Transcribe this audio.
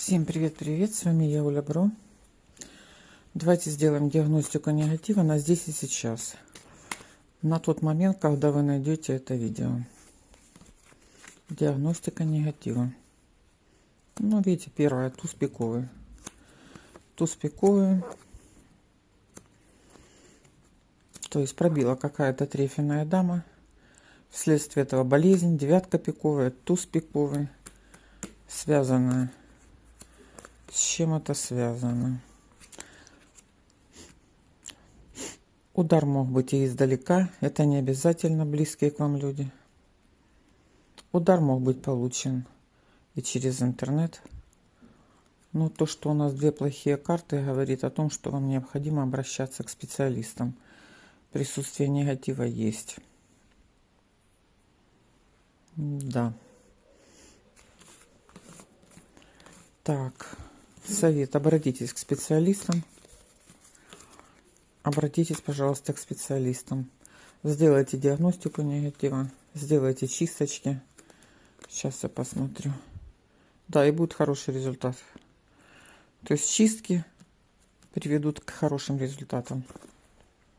Всем привет-привет, с вами я, Оля Бро. Давайте сделаем диагностику негатива на здесь и сейчас, на тот момент, когда вы найдете это видео. Диагностика негатива. Ну, видите, первое, туз пиковый. Туз пиковый, то есть пробила какая-то трефельная дама, вследствие этого болезнь, девятка пиковая, туз пиковый, связанная. С чем это связано? Удар мог быть и издалека, это не обязательно близкие к вам люди. Удар мог быть получен и через интернет. Но то, что у нас две плохие карты, говорит о том, что вам необходимо обращаться к специалистам. Присутствие негатива есть. Да. Так, совет. Обратитесь к специалистам. Обратитесь, пожалуйста, к специалистам. Сделайте диагностику негатива. Сделайте чисточки. Сейчас я посмотрю. Да, и будет хороший результат. То есть чистки приведут к хорошим результатам.